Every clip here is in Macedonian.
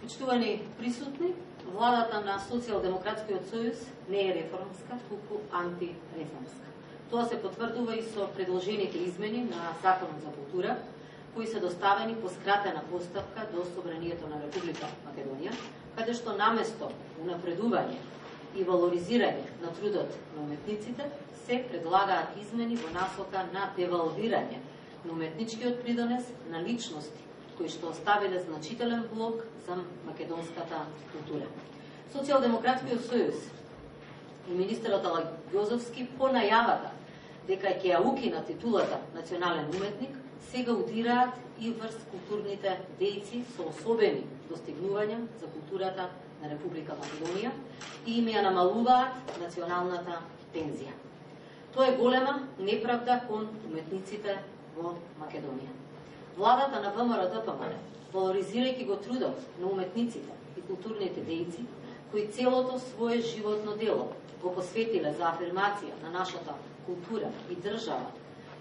Почитувани присутни, владата на Социјалдемократскиот сојуз не е реформска, туку антиреформска. Тоа се потврдува и со предложените измени на Законот за култура, кои се доставени по скратена постапка до Собранието на Република Македонија, каде што наместо унапредување и валоризирање на трудот на уметниците, се предлагаат измени во насока на девалвирање на уметничкиот придонес на личности кои што оставиле значителен блок за македонската култура. Социјалдемократскиот сојуз и министерот Алагјозовски по најавата дека ќе ја укинат титулата национален уметник, сега удираат и врз културните дејци со особени достигнувања за културата на Република Македонија и им ја намалуваат националната пензија. Тоа е голема неправда кон уметниците во Македонија. Владата на ВМРО-ДПМН, валоризирајќи го трудот на уметниците и културните дејци, кои целото свое животно дело го посветиле за афирмација на нашата култура и држава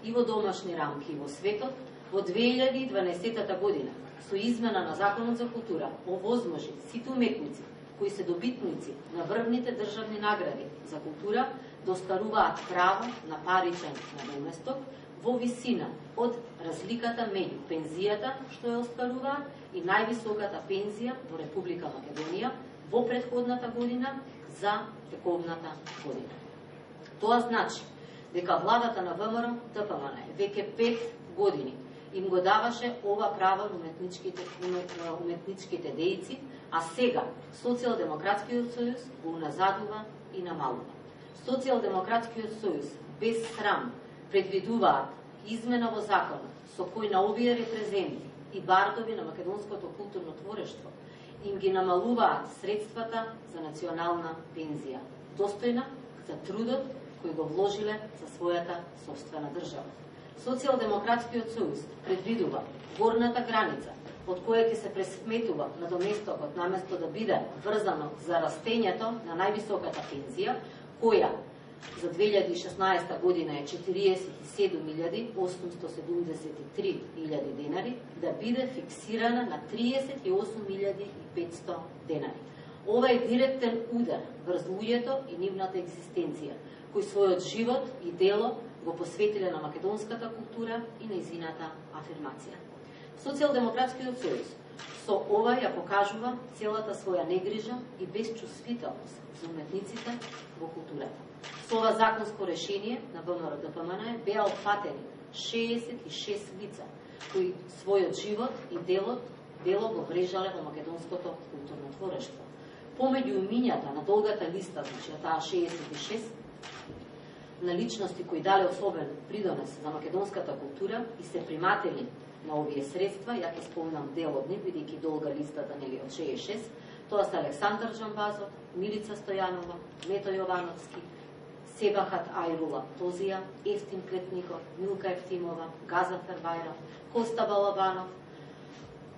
и во домашни рамки и во светот, во 2012 година со измена на Законот за култура овозможи сите уметници кои се добитници на врвните државни награди за култура да остваруваат право на паричен надоместок во висина од разликата меѓу пензијата што ја остваруваат и највисоката пензија во Република Македонија во претходната година за тековната година. Тоа значи дека владата на ВМРО-ДПМН веќе 5 години им го даваше ова право на уметничките дејци, а сега Социјалдемократскиот сојуз го уназадува и намалува. Социјалдемократскиот сојуз без срам предвидуваат измена во законот со кој на овие репрезенти и бардови на македонското културно творештво им ги намалуваат средствата за национална пензија, достојна за трудот кој го вложиле за својата собствена држава. Социјалдемократскиот сојуз предвидува горната граница од која ќе се пресметува надоместокот наместо да биде врзано за растењето на највисоката пензија, која за 2016 година е 47.873 денари, да биде фиксирана на 38.500 денари. Ова е директен удар врз луѓето и нивната екзистенција, кои својот живот и дело го посветиле на македонската култура и нејзината афирмација. Социјалдемократскиот сојуз со ова ја покажува целата своја негрижа и безчувствителност за уметниците во културата. Со ова законско решение на ВМРО-ДПМН беа опфатени 66 лица кои својот живот и дело го врежале во македонското културно творештво. Помеѓу имињата на долгата листа, значи таа 66 на личности кои дале особен придонес за македонската култура и се приматели на овие средства, ја ќе спомнам дел од нив, бидејќи долга листата нели од 66, тоа се Александар Джамбазов, Милица Стојанова, Мето Јовановски, Себахат Ајрула Тозија, Ефтим Клетников, Милка Ефтимова, Газафер Бајрам, Коста Балабанов,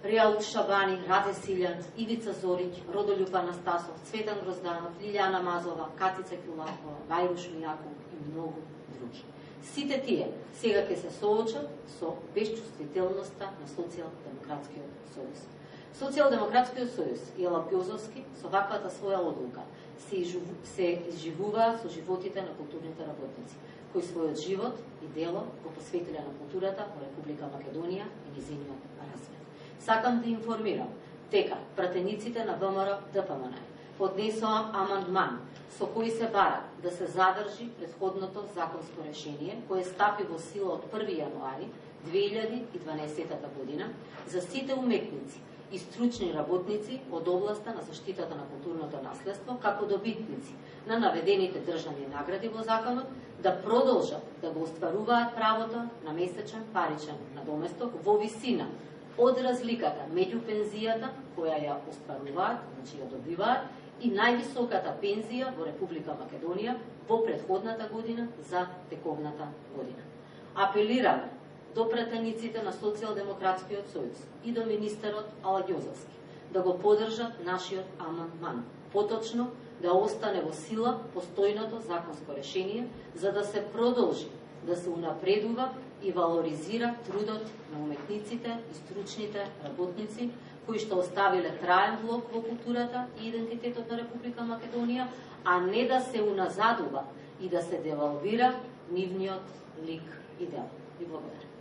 Реал Шабани, Раде Силјан, Ивица Зориќ, Родолјуб Анастасов, Цветан Грозданов, Лилјана Мазова, Катица Кјулакова, Вајруш Мијаков и многу други. Сите тие сега ќе се соочат со безчувствителноста на Социјалдемократскиот сојуз. Социјалдемократскиот сојуз и Алагјозовски со ваквата своја одлука се изживуваат со животите на културните работници, кои својот живот и дело го посветиле на културата во Република Македонија и низиниот развој. Сакам да информирам дека пратениците на ВМРО-ДПМН поднесоа амандман со кој се бара да се задржи претходното законско решение кое стапи во сила од 1 јануари 2012 година за сите уметници и стручни работници од областа на заштитата на културното наследство како добитници на наведените државни награди во законот да продолжат да го остваруваат правото на месечен паричен надоместок во висина од разликата меѓу пензијата која ја остваруваат, значи ја добиваат, и највисоката пензија во Република Македонија во претходната година за тековната година. Апелираме до пратениците на Социјалдемократскиот сојуз и до министерот Алагјозовски да го поддржат нашиот амандман, поточно да остане во сила постојното законско решение за да се продолжи да се унапредува и валоризира трудот на уметниците и стручните работници кои што оставиле траен влог во културата и идентитетот на Република Македонија, а не да се уназадува и да се девалвира нивниот лик и дел. Ви благодарам.